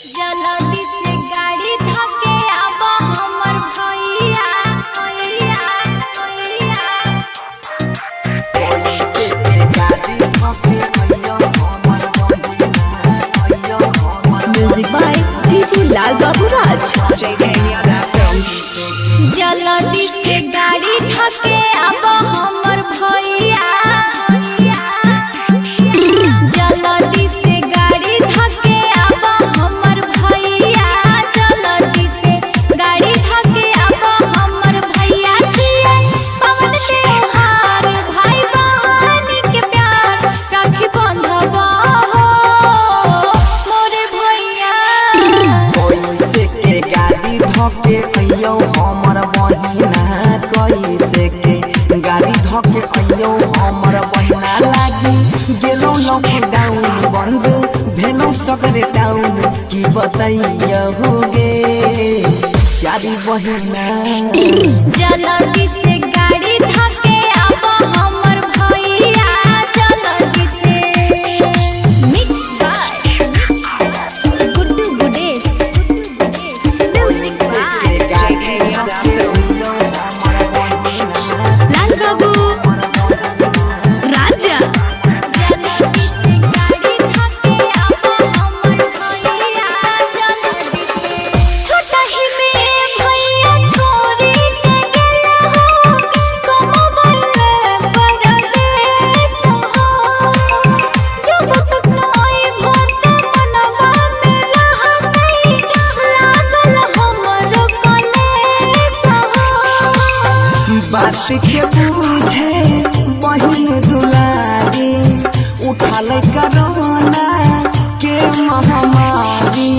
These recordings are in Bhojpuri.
जल्दी से गाड़ी धके आब हमर भैया म्यूजिक बाय डीजे लाल बाबू राज। जल्दी से गाड़ी धके आब हमर भैया जल्दी से गाड़ी धके आब हमर भैया जल्दी से गाड़ी धके आब हमर भैया छियै पवन त्योहार भाई बहन के प्यार राखी बंधब हो मोरे भैया कैसे के गाड़ी धके अइयो हमर बहिना कैसे के गाड़ी धके अइयो हमर बहिना लागी गेलो लॉकडाउन बंद भेलो सगरे टाउन की बताइयो होगे प्यारी बहिना जल्दी से गाड़ी धके आब हमर भैया जल्दी से mix by Guddu Gudesh music by गाड़ी धके अइयो हमर बहिना लाल बाबू राजा। जल्दी से गाड़ी धके आब हमर भैया जल्दी से छोटा ही में भैया छोड़ी के गेला हो कमबल परदेस हो जब तक नई भोते मनवा में रहतई लागल हमरो कलेस हो बात के पूछे बहिन दुलारी उठाल करोना के महामारी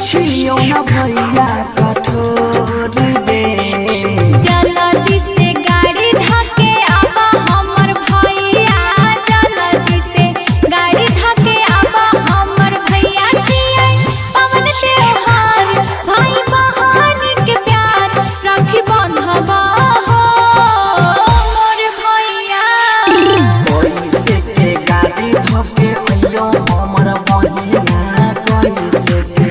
छियो न भैया कठोर दे जल्दी से गाड़ी धके आब हमर भैया जल्दी से गाड़ी धके आब हमर भैया छियै पवन त्योहार भाई बहन के प्यार राखी बंधब हो मोर भैया कैसे के गाड़ी धके अइयो हमर बहिना कैसे के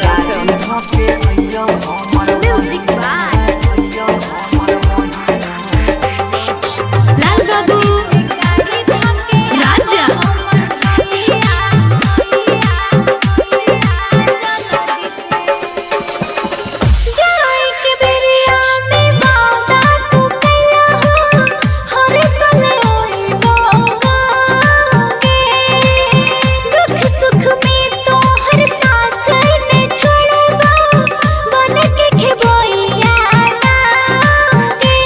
गाड़ी धके अइयो हमर म्यूजिक बाय अइयो हमर बहिना लाल बाबू गाड़ी धके राजा। हमर भैया जाई के बेरिया में वादा तू कइला हो हर साल ओई डोंगागे दुख सुख में तो हर साथ ने छोड़बा बन के खेबैया लागे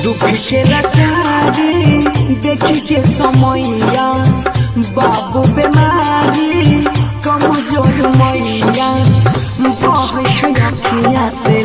दुख के लाचारी देखी के समैया बाबू बेमारी कमजोर मैया बहै छै अखिया से